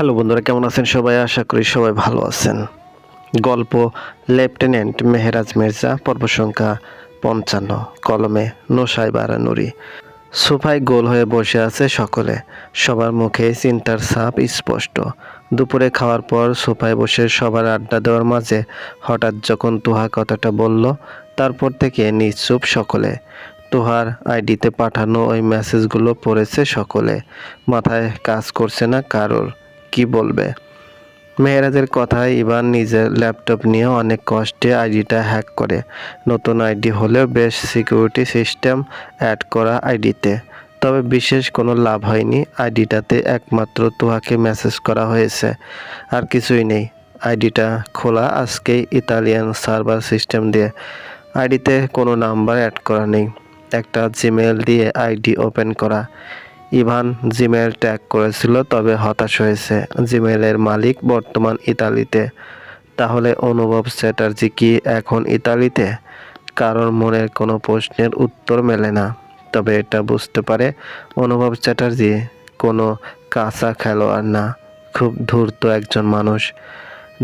Hello বন্ধুরা, কেমন আছেন সবাই? আশা করি সবাই ভালো আছেন। গল্প লেফটেন্যান্ট মেহেরাজ মির্জা, পর্ব সংখ্যা ৫৫। কলমে নোসাইবা নুরি। সোফায় গোল হয়ে বসে আছে সকলে। সবার মুখে চিন্তার ছাপ স্পষ্ট। দুপুরে খাওয়ার পর সোফায় বসে সবার আড্ডা দেওয়ার মাঝে হঠাৎ যখন তুহা কথাটা বলল, তারপর থেকে নিশ্চুপ সকলে। তুহার আইডিতে পাঠানো ওই মেসেজগুলো পড়েছে সকলে। মাথায় কাজ করছে না কারোর, কি বলবে। মেহেরাজের কথায় ইভান নিজের ল্যাপটপ নিয়ে অনেক কষ্টে আইডিটা হ্যাক করে। নতুন আইডি হলেও বেশ সিকিউরিটি সিস্টেম অ্যাড করা আইডিতে। তবে বিশেষ কোনো লাভ হয়নি। আইডিটাতে একমাত্র তুহাকে মেসেজ করা হয়েছে, আর কিছুই নেই। আইডিটা খোলা আজকেই ইতালিয়ান সার্ভার সিস্টেম দিয়ে। আইডিতে কোনো নাম্বার অ্যাড করা নেই। একটা জিমেল দিয়ে আইডি ওপেন করা। ইভান জিমেল ট্যাগ করেছিল, তবে হতাশ হয়েছে। জিমেলের মালিক বর্তমান ইতালিতে। তাহলে অনুভব চ্যাটার্জি কি এখন ইতালিতে? কারোর মনের কোনো প্রশ্নের উত্তর মেলে না। তবে এটা বুঝতে পারে অনুভব চ্যাটার্জি কোনো কাঁচা খেলোয়াড় না, খুব ধূর্ত একজন মানুষ।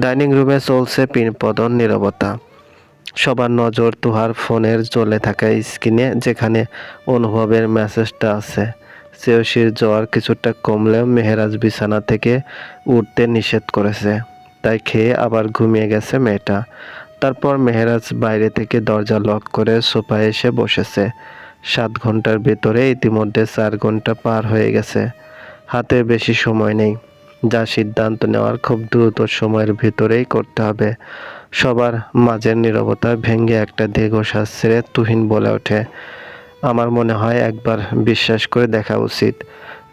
ডাইনিং রুমে চলছে পিনপদন নীরবতা। সবার নজর তুহার ফোনের জ্বলে থাকা স্ক্রিনে, যেখানে অনুভবের মেসেজটা আছে। শ্রেয়সীর জ্বর কিছুটা কমলেও মেহেরাজ বিছানা থেকে উঠতে নিষেধ করেছে। তাই খেয়ে আবার ঘুমিয়ে গেছে মেয়েটা। তারপর মেহেরাজ বাইরে থেকে দরজা লক করে সোফায় এসে বসেছে। 7 ঘন্টার ভেতরে ইতিমধ্যে 4 ঘন্টা পার হয়ে গেছে। হাতে বেশি সময় নেই। যা সিদ্ধান্ত নেওয়ার খুব দ্রুত সময়ের ভিতরেই করতে হবে। সবার মাঝের নীরবতা ভেঙে একটা দীর্ঘশ্বাস ছেড়ে তুহিন বলে ওঠে, আমার মনে হয় একবার বিশ্বাস করে দেখা উচিত।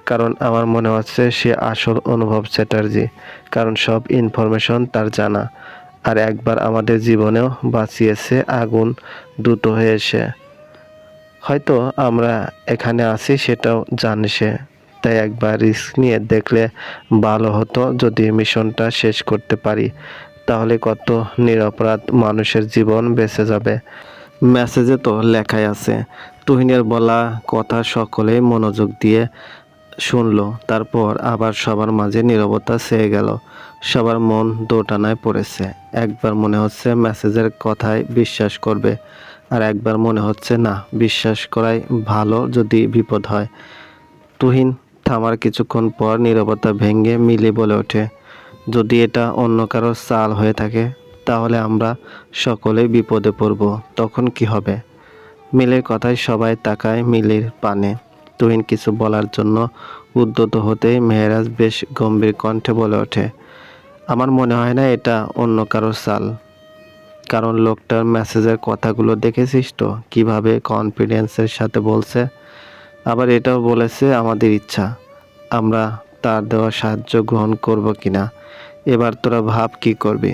কারণ আমার মনে হচ্ছে সে আসল অনুভব চ্যাটার্জি। কারণ সব ইনফরমেশন তার জানা। আর একবার আমাদের জীবনেও বাঁচিয়েছে আগুন দ্রুত হয়ে এসে। হয়তো আমরা এখানে আছি সেটাও জানে সে। তাই একবার রিস্ক নিয়ে দেখলে ভালো হতো। যদি মিশনটা শেষ করতে পারি, তাহলে কত নিরপরাধ মানুষের জীবন বেঁচে যাবে। মেসেজে তো লেখাই আছে। তুহিনের বলা কথা সকলেই মনোযোগ দিয়ে শুনল। তারপর আবার সবার মাঝে নীরবতা ছেয়ে গেল। সবার মন দোটানায় পড়েছে। একবার মনে হচ্ছে মেসেজের কথায় বিশ্বাস করবে, আর একবার মনে হচ্ছে না, বিশ্বাস করাই ভালো যদি বিপদ হয়। তুহিন থামার কিছুক্ষণ পর নীরবতা ভেঙে মিলি বলে ওঠে, যদি এটা অন্য কারো চাল হয়ে থাকে, তাহলে আমরা সকলেই বিপদে পড়ব। তখন কি হবে? মিলির কথায় সবাই তাকায় মিলির পানে। তুহিন কিছু বলার জন্য উদ্যত হতেই মেহেরাজ বেশ গম্ভীর কণ্ঠে বলে ওঠে, আমার মনে হয় না এটা অন্য কারো চাল। কারণ লোকটার মেসেজের কথাগুলো দেখেছিস তো, কিভাবে কনফিডেন্সের সাথে বলছে। আবার এটাও বলেছে আমাদের ইচ্ছা, আমরা তার দেওয়া সাহায্য গ্রহণ করব কিনা। এবার তোরা ভাব কি করবি।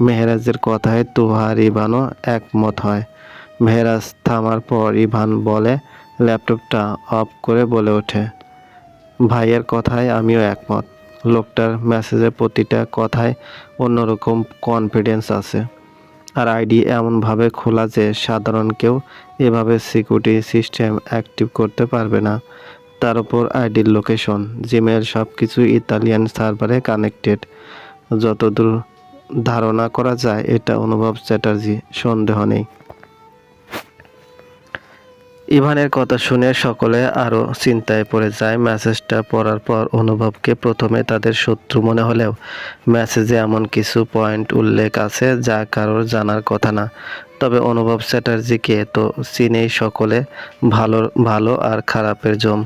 মেহেরাজের কথায় তুহা আর ইভানও একমত হয়। মেহেরাজ থামার পর ইভান বলে, ল্যাপটপটা অফ করে বলে ওঠে, ভাইয়ের কথায় আমিও একমত। লোকটার মেসেজের প্রতিটা কথায় অন্যরকম কনফিডেন্স আছে। আর আইডি এমনভাবে খোলা যে সাধারণ কেউ এভাবে সিকিউরিটি সিস্টেম অ্যাক্টিভ করতে পারবে না। তার উপর আইডির লোকেশন, জিমেল সব কিছু ইতালিয়ান সার্ভারে কানেক্টেড। যতদূর ধারণা করা যায় এটা অনুভব চ্যাটার্জি, সন্দেহ নেই। ইভানের কথা শুনে সকলে আরও চিন্তায় পড়ে যায়। মেসেজটা পড়ার পর অনুভবকে প্রথমে তাদের শত্রু মনে হলেও মেসেজে এমন কিছু পয়েন্ট উল্লেখ আছে যা কারোর জানার কথা না। তবে অনুভব চ্যাটার্জিকে তো চিনেই সকলে, ভালো ভালো আর খারাপের জম।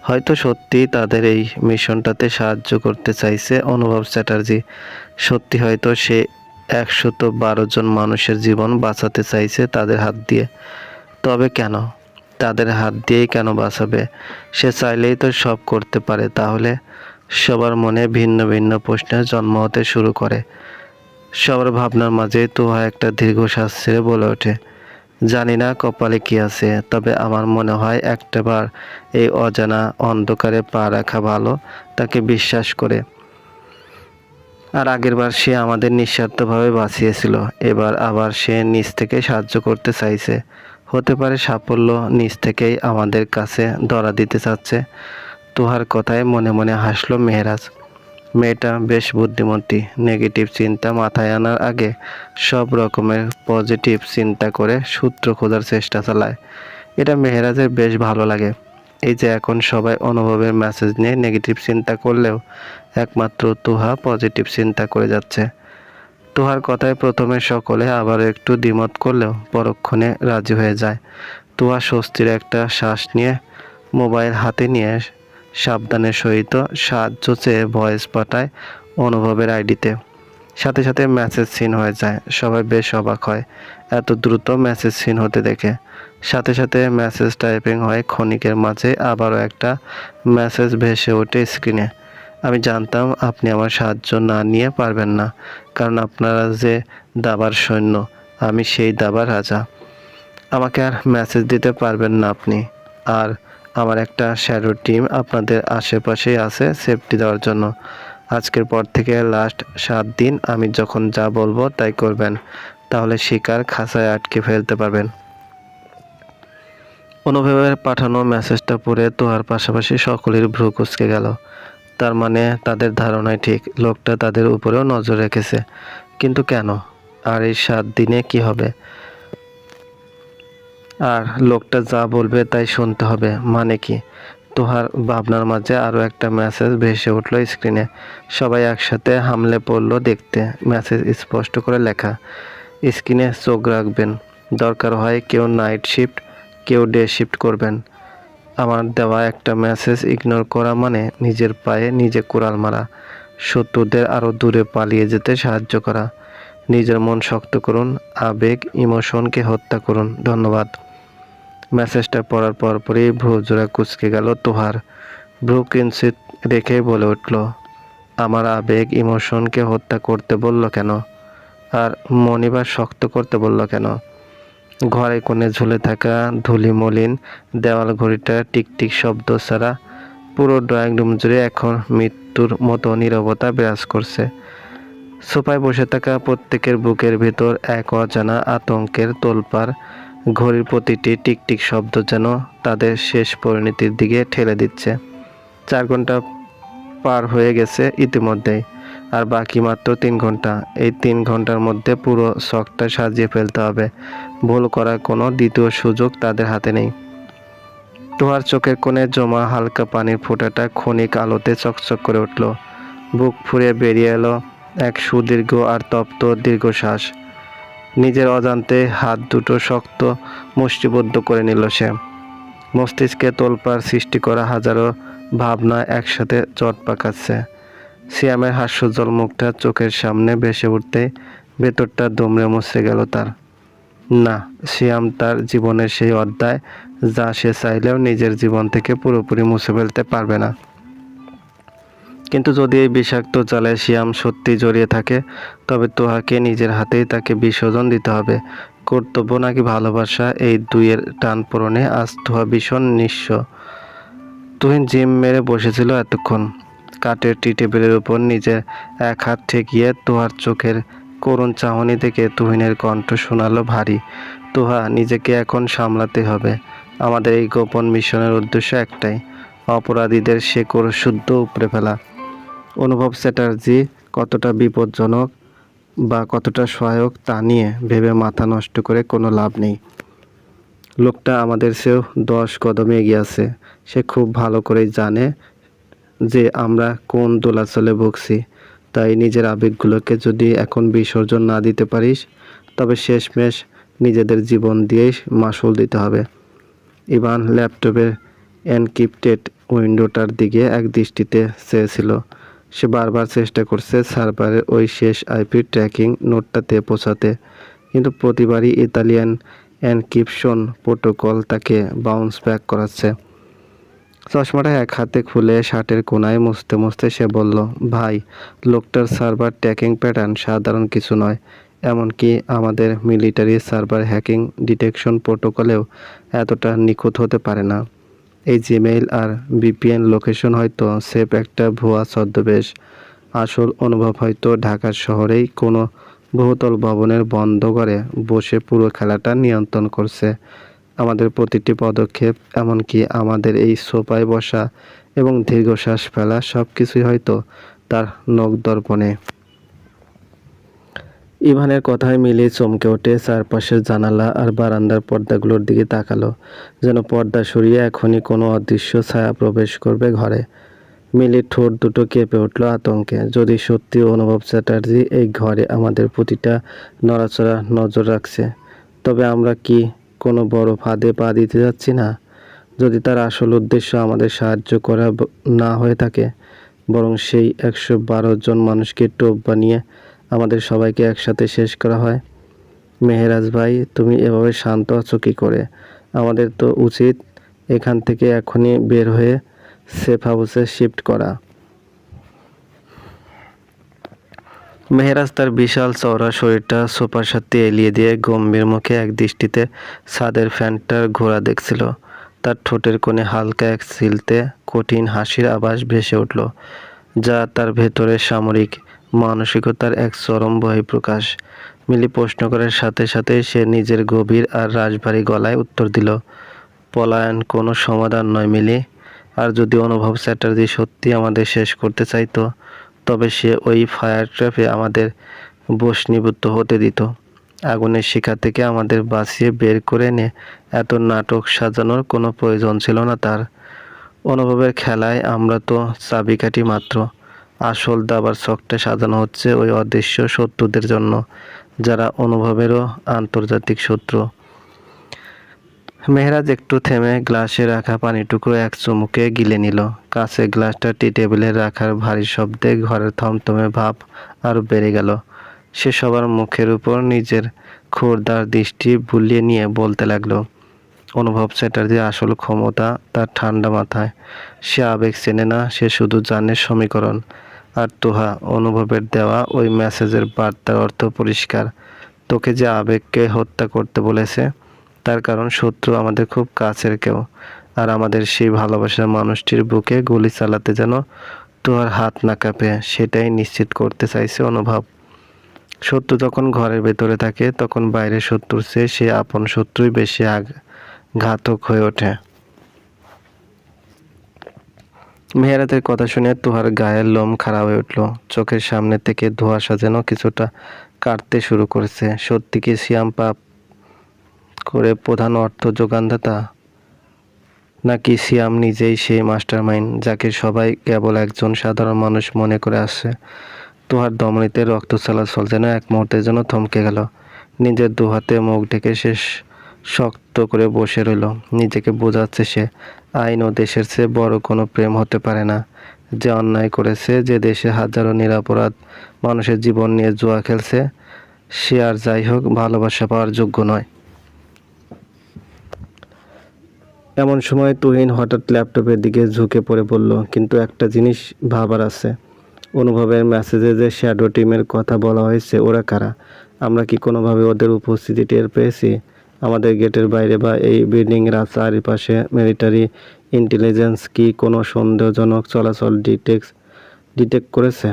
হয়তো সত্যিই তাদের এই মিশনটাতে সাহায্য করতে চাইছে অনুভব চ্যাটার্জি। সত্যি হয়তো সে 112 জন মানুষের জীবন বাঁচাতে চাইছে তাদের হাত দিয়ে। তবে কেন? তাদের হাত দিয়েই কেন বাঁচাবে? সে চাইলেই তো সব করতে পারে। তাহলে সবার মনে ভিন্ন ভিন্ন প্রশ্নের জন্ম হতে শুরু করে। সবার ভাবনার মাঝে তুহা একটা দীর্ঘশ্বাস ছেড়ে বলে ওঠে, জানি না কপালে কি আছে, তবে আমার মনে হয় একটাবার এই অজানা অন্ধকারে পা রাখা ভালো, তাকে বিশ্বাস করে। আর আগেরবার সে আমাদের নিঃস্বার্থভাবে বাঁচিয়েছিল, এবার আবার সে নিজ থেকে সাহায্য করতে চাইছে। হতে পারে সাফল্য নিজ থেকেই আমাদের কাছে ধরা দিতে চাচ্ছে। তুহার কথায় মনে মনে হাসল মেহেরাজ। মেয়েটা বেশ বুদ্ধিমতী। নেগেটিভ চিন্তা মাথায় আনার আগে সব রকমের পজিটিভ চিন্তা করে সূত্র খোঁজার চেষ্টা চালায়। এটা মেহেরাজের বেশ ভালো লাগে। এই যে এখন সবাই অনুভবের মেসেজ নিয়ে নেগেটিভ চিন্তা করলেও একমাত্র তুহা পজিটিভ চিন্তা করে যাচ্ছে। তুহার কথায় প্রথমে সকলে আবারও একটু দ্বিমত করলেও পরক্ষণে রাজি হয়ে যায়। তুহা স্বস্তির একটা শ্বাস নিয়ে মোবাইল হাতে নিয়ে সাবধানের সহিত সাহায্য চেয়ে ভয়েস পাঠায় অনুভবের আইডিতে। সাথে সাথে মেসেজ সিন হয়ে যায়। সবাই বেশ অবাক হয় এত দ্রুত মেসেজ সিন হতে দেখে। সাথে সাথে মেসেজ টাইপিং হয় ক্ষণিকের মাঝে আবারও একটা মেসেজ ভেসে ওঠে স্ক্রিনে। আমি জানতাম আপনি আমার সাহায্য না নিয়ে পারবেন না, কারণ আপনারা যে দাবার সৈন্য, আমি সেই দাবার রাজা। আমাকে আর মেসেজ দিতে পারবেন না আপনি। আর আমার একটা শ্যাডো টিম আপনাদের আশেপাশেই আছে সেফটি দেওয়ার জন্য। আজকের পর থেকে লাস্ট 7 দিন আমি যখন যা বলবো তাই করবেন, তাহলে শিকার খাঁচায় আটকে ফেলতে পারবেন। অনুভবের পাঠানো মেসেজটা পড়ে তোহার পাশাপাশি সকলের ভ্রু কুঁচকে গেল। তার মানে তাদের ধারণাই ঠিক, লোকটা তাদের উপরেও নজর রেখেছে। কিন্তু কেন? আর এই 7 দিনে কি হবে? আর লোকটা যা বলবে তাই শুনতে হবে মানে কি? তোহার ভাবনার মাঝে আরও একটা মেসেজ ভেসে উঠল স্ক্রিনে। সবাই একসাথে হামলে পড়লো দেখতে। মেসেজ স্পষ্ট করে লেখা, স্ক্রিনে চোখ রাখবেন, দরকার হয় কেউ নাইট শিফট, কেউ ডে শিফট করবেন। আমার দেওয়া একটা মেসেজ ইগনোর করা মানে নিজের পায়ে নিজে কুড়াল মারা, শত্রুদের আরও দূরে পালিয়ে যেতে সাহায্য করা। নিজের মন শক্ত করুন, আবেগ ইমোশনকে হত্যা করুন। ধন্যবাদ। মেসেজটা পড়ার পরপরই ভ্রু জোড়া কুঁচকে গেল তোহার। ভ্রু কিঞ্চিত রেখেই বলে উঠল, আমার আবেগ ইমোশনকে হত্যা করতে বলল কেন? আর মনিবার শক্ত করতে বলল কেন? ঘরে কোণে ঝুলে থাকা ধুলি মলিন দেওয়াল ঘড়িটা টিকটিক শব্দ ছাড়া পুরো ড্রয়িং রুম জুড়ে এখন মৃত্যুর মতো নীরবতা বিরাজ করছে। সোফায় বসে থাকা প্রত্যেকের বুকের ভেতর এক অজানা আতঙ্কের তোলপাড়। ঘড়ির প্রতিটি টিকটিক শব্দ যেন তাদের শেষ পরিণতির দিকে ঠেলে দিচ্ছে। 4 ঘন্টা পার হয়ে গেছে ইতিমধ্যেই, আর বাকি মাত্র 3 ঘন্টা। এই 3 ঘন্টার মধ্যে পুরো শখটা সাজিয়ে ফেলতে হবে। ভুল করার কোনো দ্বিতীয় সুযোগ তাদের হাতে নেই। তোহার চোখের কোণে জমা হালকা পানির ফোঁটাটা ক্ষণিক আলোতে চকচক করে উঠল। বুক ফুঁড়ে বেরিয়ে এলো এক সুদীর্ঘ আর তপ্ত দীর্ঘশ্বাস। নিজের অজান্তে হাত দুটো শক্ত মুষ্টিবদ্ধ করে নিল সে। মস্তিষ্কে তোলপাড় সৃষ্টি করা হাজারো ভাবনা একসাথে জট পাকাচ্ছে। সিয়ামের হাস্যোজ্জ্বল মুখটা চোখের সামনে ভেসে উঠতে ভেতরটা দুমড়ে মুচড়ে গেল তার। না, সিয়াম তার জীবনের সেই অধ্যায় যা সে চাইলেও নিজের জীবন থেকে পুরোপুরি মুছে ফেলতে পারবে না। কিন্তু যদি এই বিষাক্ত জালে সিয়াম সত্যি জড়িয়ে থাকে, তবে তোহাকে নিজের হাতেই তাকে বিসর্জন দিতে হবে। কর্তব্য নাকি ভালোবাসা, এই দুইয়ের টানপোড়েনে আজ তোহা ভীষণ নিঃস্ব। তুহিন জিম মেরে বসেছিল এতক্ষণ। কাঠের টি টেবিলের উপর নিজের এক হাত ঠেকিয়ে তোহার চোখের করুণ চাহনি থেকে তুহিনের কণ্ঠ শোনালো ভারী, তোহা, নিজেকে এখন সামলাতে হবে। আমাদের এই গোপন মিশনের উদ্দেশ্য একটাই, অপরাধীদের শেকড় শুদ্ধ উপড়ে ফেলা। অনুভব চ্যাটার্জি কতটা বিপজ্জনক বা কতটা সহায়ক তা নিয়ে ভেবে মাথা নষ্ট করে কোনো লাভ নেই। লোকটা আমাদের চেয়েও 10 কদম এগিয়ে আছে। সে খুব ভালো করেই জানে যে আমরা কোন দোলাচলে ভুগছি। তাই নিজের আবেগগুলোকে যদি এখন বিসর্জন না দিতে পারিস, তবে শেষমেশ নিজেদের জীবন দিয়েই মাসুল দিতে হবে। ইভান ল্যাপটপের এনক্রিপ্টেড উইন্ডোটার দিকে এক দৃষ্টিতে চেয়েছিল। সে বারবার চেষ্টা করছে সার্ভারের ওই শেষ আইপি ট্র্যাকিং নোটটাতে পৌঁছাতে, কিন্তু প্রতিবারই ইতালিয়ান এনক্রিপশন প্রোটোকল তাকে বাউন্স ব্যাক করাচ্ছে। চশমাটা এক হাতে খুলে শার্টের কোনায় মুছতে মুছতে সে বলল, ভাই, লোকটার সার্ভার ট্র্যাকিং প্যাটার্ন সাধারণ কিছু নয়। এমনকি আমাদের মিলিটারি সার্ভার হ্যাকিং ডিটেকশন প্রোটোকলেও এতটা নিখুঁত হতে পারে না। এই জিমেইল আর ভিপিএন লোকেশন হয়তো সেফ একটা ভুয়া ছদ্মবেশ। আসল অনুভব হয়তো ঢাকার শহরেই কোনো বহুতল ভবনের বন্ধ ঘরে বসে পুরো খেলাটা নিয়ন্ত্রণ করছে। আমাদের প্রতিটি পদক্ষেপ, এমনকি আমাদের এই সোফায় বসা এবং দীর্ঘশ্বাস ফেলা, সব কিছুই হয়তো তার নখ দর্পণে। ইভানের কথায় মিলি চমকে ওঠে, চারপাশের জানালা আর বারান্দার পর্দাগুলোর দিকে তাকালো, যেন পর্দা সরিয়ে এখনই কোনো অদৃশ্য ছায়া প্রবেশ করবে ঘরে। মিলির ঠোঁট দুটো কেঁপে উঠল আতঙ্কে। যদি সত্যি অনুভব চ্যাটার্জি এই ঘরে আমাদের প্রতিটা নড়াচড়া নজর রাখছে, তবে আমরা কি কোনো বড় ফাঁদে পা দিতে যাচ্ছি না? যদি তার আসল উদ্দেশ্য আমাদের সাহায্য করা না হয়ে থাকে, বরং সেই 112 জন মানুষকে টোপ বানিয়ে আমাদের সবাইকে একসাথে শেষ করা হয়। মেহেরাজ ভাই, তুমি এভাবে শান্ত আছো কী করে? আমাদের তো উচিত এখান থেকে এখনই বের হয়ে সেফ হাউসে শিফট করা। মেহেরাজ তার বিশাল চওড়া শরীরটা সোফার সাথে এলিয়ে দিয়ে গম্ভীর মুখে এক দৃষ্টিতে ছাদের ফ্যানটার ঘোড়া দেখছিল। তার ঠোঁটের কোণে হালকা এক সিলতে কঠিন হাসির আভাস ভেসে উঠল, যা তার ভেতরের সামরিক মানসিকতার এক চরম বহিঃপ্রকাশ। মিলি প্রশ্ন করার সাথে সাথে সে নিজের গভীর আর রাশভারী গলায় উত্তর দিল, পলায়ন কোনো সমাধান নয় মিলি। আর যদি অনুভব চ্যাটার্জি সত্যি আমাদের শেষ করতে চাইতো, তবে সে ওই ফায়ার ট্র্যাপে আমাদের বশীভূত হতে দিত। আগুনের শিখা থেকে আমাদের বাঁচিয়ে বের করে এনে এত নাটক সাজানোর কোনো প্রয়োজন ছিল না তার। অনুভবের খেলায় আমরা তো চাবিকাঠি মাত্র। আসল দাবার ছকটা সাজানো হচ্ছে ওই অদৃশ্য শত্রুদের জন্য, যারা অনুভবেরও আন্তর্জাতিক শত্রু। মেহেরাজ একটু থেমে গ্লাসে রাখা পানিটুকু এক চুমুকে গিলে নিল। কাঁচের গ্লাসটা টি টেবিলে রাখার ভারী শব্দে ঘরের থমথমে ভাব আরও বেড়ে গেল। সে সবার মুখের উপর নিজের খোরদার দৃষ্টি বুলিয়ে নিয়ে বলতে লাগলো, অনুভব চ্যাটার্জির আসল ক্ষমতা তার ঠান্ডা মাথায়। সে আবেগ চেনে না, সে শুধু জানে সমীকরণ। আর তোহা, অনুভবের দেওয়া ওই মেসেজের বার্তার অর্থ পরিষ্কার। তোকে যে আবেগকে হত্যা করতে বলেছে, তার কারণ শত্রু আমাদের খুব কাছের কেউ। আর আমাদের সেই ভালোবাসার মানুষটির বুকে গুলি চালাতে যেন তোহার হাত না কাঁপে, সেটাই নিশ্চিত করতে চাইছে অনুভব। শত্রু যখন ঘরের ভেতরে থাকে, তখন বাইরের শত্রুর চেয়ে সে আপন শত্রুই বেশি ঘাতক হয়ে ওঠে। মেহেরাতের কথা শুনে তোহার গায়ের লোম খাড়া হয়ে উঠল। চোখের সামনে থেকে ধোঁয়াশা যেন কিছুটা কাটতে শুরু করেছে। সত্যি কি সিয়াম পাপ করে প্রধান অর্থ যোগানদাতা, নাকি সিয়াম নিজেই সেই মাস্টারমাইন্ড যাকে সবাই কেবল একজন সাধারণ মানুষ মনে করে আসছে? তোহার ধমনীতে রক্ত চলাচল যেন এক মুহূর্তের জন্য থমকে গেল। নিজের দুহাতে মুখ ঢেকে সে শক্ত করে বসে রইল। নিজেকে বোঝাচ্ছে সে, আইন ও দেশের চেয়ে বড় কোনো প্রেম হতে পারে না। যে অন্যায় করেছে, যে দেশে হাজারো নিরপরাধ মানুষের জীবন নিয়ে জুয়া খেলছে, সে আর যাই হোক ভালোবাসা পাওয়ার যোগ্য নয়। এমন সময় তুহিন হঠাৎ ল্যাপটপের দিকে ঝুঁকে পড়ে বলল, কিন্তু একটা জিনিস ভাবার আছে। অনুভবের মেসেজে যে শ্যাডো টিমের কথা বলা হয়েছে, ওরা কারা? আমরা কি কোনোভাবে ওদের উপস্থিতি টের পেয়েছি? আমাদের গেটের বাইরে বা এই বিল্ডিংয়ের চারিপাশে মিলিটারি ইন্টেলিজেন্স কি কোনো সন্দেহজনক চলাচল ডিটেক্ট করেছে?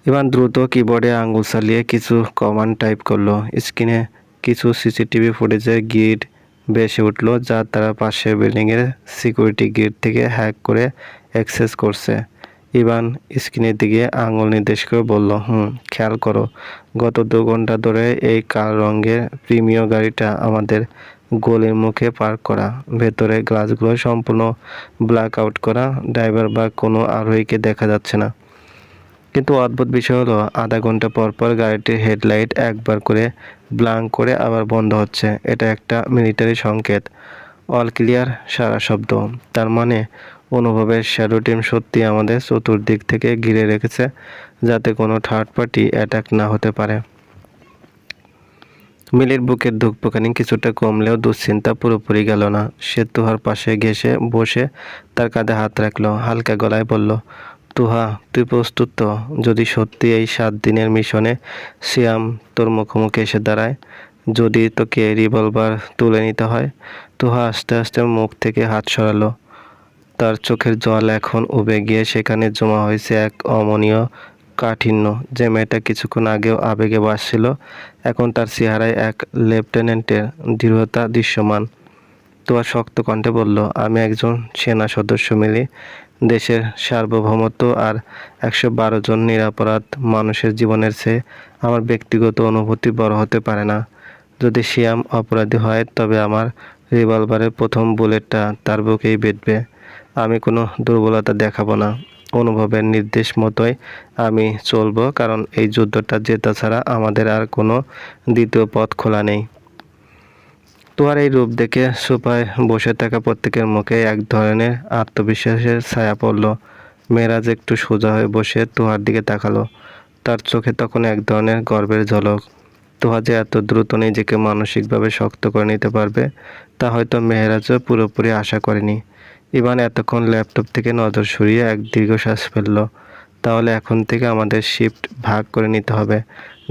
ইভান দ্রুত কিবোর্ডে আঙুল চালিয়ে কিছু কমান্ড টাইপ করলো। স্ক্রিনে কিছু সিসিটিভি ফুটেজের গ্রিড ভেসে উঠল, যা তারা পাশের বিল্ডিংয়ের সিকিউরিটি গেট থেকে হ্যাক করে অ্যাক্সেস করছে। ইভান স্ক্রিনের দিকে আঙুল নির্দেশ করে বলল, খেয়াল করো, গত 2 ঘন্টা ধরে এই কাল রঙের প্রিমিয় গাড়িটা আমাদের গলির মুখে পার্ক করা। ভেতরে গ্লাসগুলো সম্পূর্ণ ব্ল্যাক আউট করা, ড্রাইভার বা কোনো আরোহীকে দেখা যাচ্ছে না। কিন্তু অদ্ভুত বিষয় হলো, আধা ঘন্টা পর পর গাড়িটির হেডলাইট একবার করে ব্লাঙ্ক করে আবার বন্ধ হচ্ছে। এটা একটা মিলিটারি সংকেত। অল ক্লিয়ার সারা শব্দ। তার মানে অনুভবের শ্যাডো টিম সত্যি আমাদের চতুর্দিক থেকে ঘিরে রেখেছে, যাতে কোনো থার্ড পার্টি অ্যাটাক না হতে পারে। মিলির বুকের ধুকপুকানি কিছুটা কমলেও দুশ্চিন্তা পুরোপুরি গেল না। সে তুহার পাশে ঘেঁষে বসে তার কাঁধে হাত রাখলো, হালকা গলায় বলল, তুহা, তুই প্রস্তুত তো? যদি সত্যি এই 7 দিনের মিশনে সিয়াম তোর মুখোমুখি এসে দাঁড়ায়, যদি তোকে রিভলভার তুলে নিতে হয়? তুহা আস্তে আস্তে মুখ থেকে হাত সরালো। তার চোখের জল এখন উবে গিয়ে সেখানে জমা হয়েছে এক অমনীয় কাঠিন্য। যে মেয়েটা কিছুক্ষণ আগেও আবেগে ভাসছিল, এখন তার চেহারায় এক লেফটেন্যান্টের দৃঢ়তা দৃশ্যমান। তুহা শক্ত কণ্ঠে বলল, আমি একজন সেনা সদস্য মিলি। দেশের সার্বভৌমত্ব আর 112 জন নিরপরাধ মানুষের জীবনের চেয়ে আমার ব্যক্তিগত অনুভূতি বড় হতে পারে না। যদি শিয়াম অপরাধী হয় তবে আমার রিভলভারের প্রথম বুলেটটা তার বুকেই বিঁধবে। আমি কোনো দুর্বলতা দেখাবো না। অনুভবের নির্দেশ মতোই আমি চলবো, কারণ এই যুদ্ধটা জেতা ছাড়া আমাদের আর কোনো দ্বিতীয় পথ খোলা নেই। তোহার এই রূপ দেখে সোফায় বসে থাকা প্রত্যেকের মুখে এক ধরনের আত্মবিশ্বাসের ছায়া পড়ল। মেরাজ একটু সোজা হয়ে বসে তোহার দিকে তাকালো। তার চোখে তখন এক ধরনের গর্বের ঝলক। তোহা যে এত দ্রুত নিজেকে মানসিকভাবে শক্ত করে নিতে পারবে তা হয়তো মেহেরাজও পুরোপুরি আশা করেনি। ইভান এতক্ষণ ল্যাপটপ থেকে নজর সরিয়ে এক দীর্ঘশ্বাস ফেলল। তাহলে এখন থেকে আমাদের শিফট ভাগ করে নিতে হবে।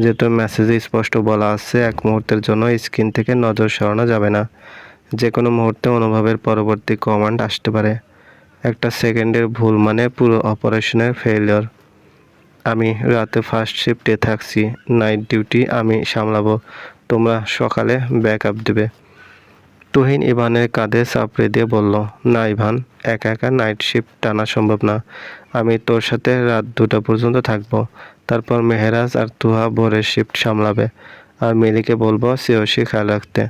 যেহেতু মেসেজে স্পষ্ট বলা আছে, এক মুহূর্তের জন্য স্ক্রিন থেকে নজর সরানো যাবে না। যে কোনো মুহূর্তে অনুভবের পরবর্তী কমান্ড আসতে পারে। একটা সেকেন্ডের ভুল মানে পুরো অপারেশনের ফেলিওর। আমি রাতে ফার্স্ট শিফটে থাকছি, নাইট ডিউটি আমি সামলাবো, তোমরা সকালে ব্যাকআপ দেবে। তুহিন ইভানের কাঁধে চাপড়ে দিয়ে বলল, না ইভান, একা একা নাইট শিফট টানা সম্ভব না। আমি তোর সাথে রাত 2টা পর্যন্ত থাকবো। তারপর মেহেরাজ আর তুহা ভোরের শিফট সামলাবে। আর মিলিকে বলবো শ্রেয়সী খেয়াল রাখতে।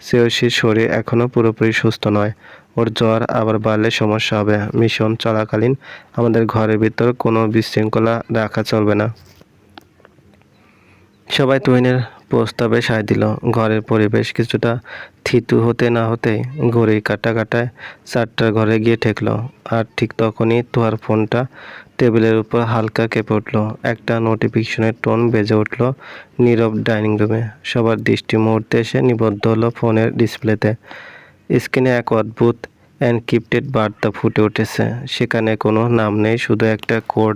শ্রেয়সীর শরীর এখনও পুরোপুরি সুস্থ নয়। ওর জ্বর আবার বাড়লে সমস্যা হবে। মিশন চলাকালীন আমাদের ঘরের ভিতর কোনো বিশৃঙ্খলা রাখা চলবে না। সবাই তুহিনের প্রস্তাবে সায় দিল। ঘরের পরিবেশ কিছুটা থিতু হতে না হতেই ঘড়ি কাটায় 4টার ঘরে গিয়ে ঠেকল। আর ঠিক তখনই তুহার ফোনটা টেবিলের উপর হালকা কেঁপে উঠল। একটা নোটিফিকেশনের টোন বেজে উঠল নীরব ডাইনিং রুমে। সবার দৃষ্টি মুহূর্তে এসে নিবদ্ধ হলো ফোনের ডিসপ্লেতে। স্ক্রিনে এক অদ্ভুত এনক্রিপ্টেড বার্তা ফুটে উঠেছে। সেখানে কোনো নাম নেই, শুধু একটা কোড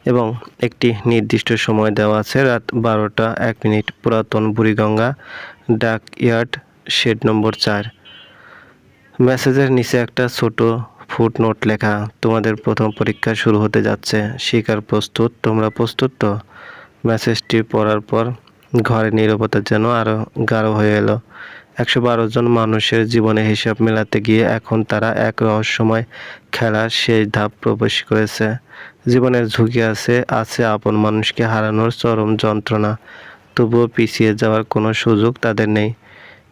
এবং একটি নির্দিষ্ট সময় দেওয়া আছে, রাত 12টা 1 মিনিট, পুরাতন বুড়িগঙ্গা ডাক ইয়ার্ড, শেড নম্বর 4। মেসেজের নিচে একটা ছোট ফুটনোট লেখা, তোমাদের প্রথম পরীক্ষা শুরু হতে যাচ্ছে, শিকার প্রস্তুত, তোমরা প্রস্তুত তো? মেসেজটি পড়ার পর ঘরের নীরবতা যেন আরও গাঢ় হয়ে এলো। 112 জন মানুষের জীবনে হিসাব মেলাতে গিয়ে এখন তারা এক রহস্যময় খেলার শেষ ধাপ প্রবেশ করেছে। জীবনের ঝুঁকি আছে, আছে আপন মানুষকে হারানোর চরম যন্ত্রণা। তবুও পিছিয়ে যাওয়ার কোনো সুযোগ তাদের নেই।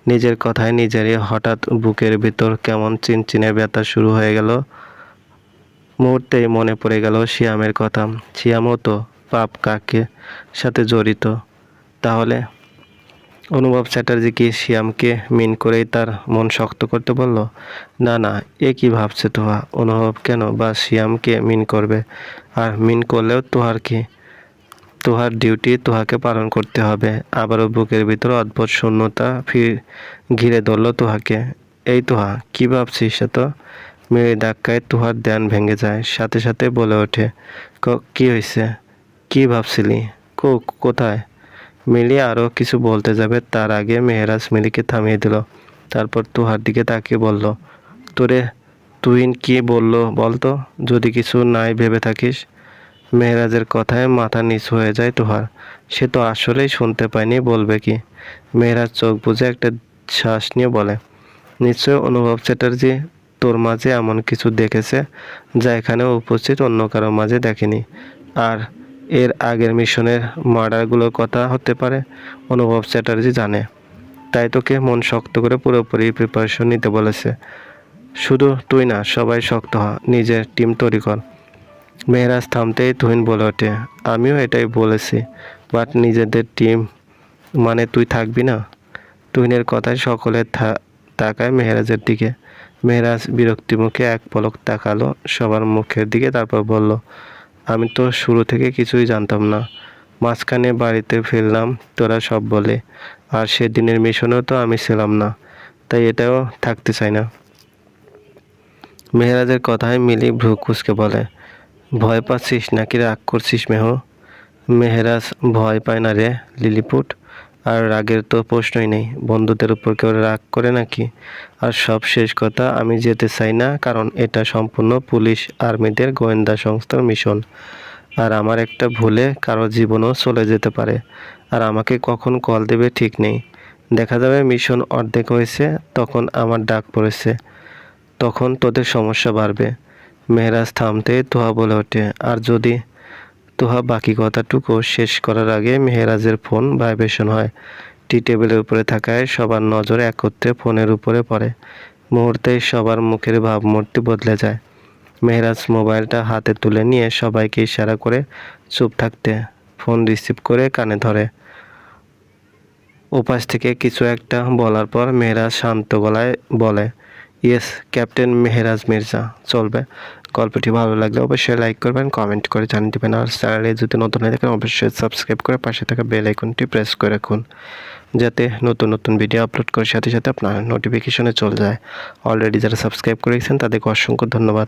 নিজের কথায় নিজেরই হঠাৎ বুকের ভিতর কেমন চিনচিনে ব্যথা শুরু হয়ে গেল। মুহূর্তেই মনে পড়ে গেল শিয়ামের কথা। শিয়ামও তো পাপ কাকে সাথে জড়িত। তাহলে অনুভব চ্যাটার্জি কি শিয়ামকে মিন করেই তার মন শক্ত করতে বলল? না না, এ কি ভাবছে তোহা? অনুভব কেন বা শিয়ামকে মিন করবে? আর মিন করলেও তোহার কি? তোহার ডিউটি তোহাকে পালন করতে হবে। আবারও বুকের ভিতর অদ্ভুত শূন্যতা ঘিরে ধরল তোহাকে। এই তোহা, কি ভাবছিস এত? মেয়ের ধাক্কায় তোহার ধ্যান ভেঙে যায়। সাথে সাথে বলে ওঠে, কি হয়েছে? কি ভাবছিলি? কোথায়? মিলি আরও কিছু বলতে যাবে তার আগে মেহেরাজ মিলিকে থামিয়ে দিল। তারপর তুহার দিকে তাকিয়ে বলল, তোরে তুহিন কি বললো বলতো, যদি কিছু নাই ভেবে থাকিস? মেহেরাজের কথায় মাথা নিচু হয়ে যায় তুহার। সে তো আসলেই শুনতে পায়নি, বলবে কি? মেহেরাজ চোখ বুজে একটা শ্বাস নিয়ে বলে, নিশ্চয় অনুভব চ্যাটার্জি তোর মাঝে এমন কিছু দেখেছে যা এখানে উপস্থিত অন্য কারো মাঝে দেখেনি। আর এর আগের মিশনের মার্ডারগুলোর কথা হতে পারে। অনুভব চ্যাটার্জি জানে, তাই তোকে মন শক্ত করে পুরোপুরি প্রিপারেশন নিতে বলেছে। শুধু তুই না, সবাই শক্ত হ, নিজের টিম তৈরি কর। মেহেরাজ থামতেই তুহিন বলে ওঠে, আমিও এটাই বলেছি, বাট নিজেদের টিম মানে তুই থাকবি না? তুহিনের কথায় সকলে তাকায় মেহেরাজের দিকে। মেহেরাজ বিরক্তি মুখে এক পলক তাকালো সবার মুখের দিকে, তারপর বলল, আমি তো শুরু থেকে কিছুই জানতাম না। মাঝখানে বাড়িতে ফিরলাম তোরা সব বলে, আর সেদিনের মিশনেও তো আমি ছিলাম না, তাই এটাও থাকতে চাই না। মেহেরাজের কথায় মিলি ভ্রু কুঁচকে বলে, ভয় পাচ্ছিস নাকি রাগ করছিস মেহ? মেহেরাজ ভয় পায় না রে লিলিপুট, আর রাগের তো প্রশ্নই নেই। বন্ধুদের উপর কেউ রাগ করে নাকি? আর সব শেষ কথা, আমি যেতে চাই না, কারণ এটা সম্পূর্ণ পুলিশ আর্মিদের গোয়েন্দা সংস্থার মিশন। আর আমার একটা ভুলে কারো জীবনও চলে যেতে পারে। আর আমাকে কখন কল দেবে ঠিক নেই। দেখা যাবে মিশন অর্ধেক হয়েছে, তখন আমার ডাক পড়েছে, তখন তোদের সমস্যা বাড়বে। মেহরাজ থামতে তোহা বলে ওঠে, আর যদি তোহা বাকি কথাটুকু শেষ করার আগে মেহরাজের ফোন ভাইব্রেশন হয়। টি টেবিলের উপরে থাকায় সবার নজর একত্রে ফোনের উপরে পড়ে। মুহূর্তেই সবার মুখের ভাবমূর্তি বদলে যায়। মেহরাজ মোবাইলটা হাতে তুলে নিয়ে সবাইকে ইশারা করে চুপ থাকতে। ফোন রিসিভ করে কানে ধরে। ওপাশ থেকে কিছু একটা বলার পর মেহরাজ শান্ত গলায় বলে, ইয়েস ক্যাপ্টেন মেহরাজ মির্জা। চলবে। গল্পটি ভালো লাগলে অবশ্যই লাইক করবেন, কমেন্ট করে জানিয়ে দেবেন। আর চ্যানেলে যদি নতুন হয়ে থাকেন অবশ্যই সাবস্ক্রাইব করে পাশে থাকা বেল আইকনটি প্রেস করে রাখুন, যাতে নতুন নতুন ভিডিও আপলোড করার সাথে সাথে আপনার নোটিফিকেশনে চলে যায়। অলরেডি যারা সাবস্ক্রাইব করেছেন তাদেরকে অসংখ্য ধন্যবাদ।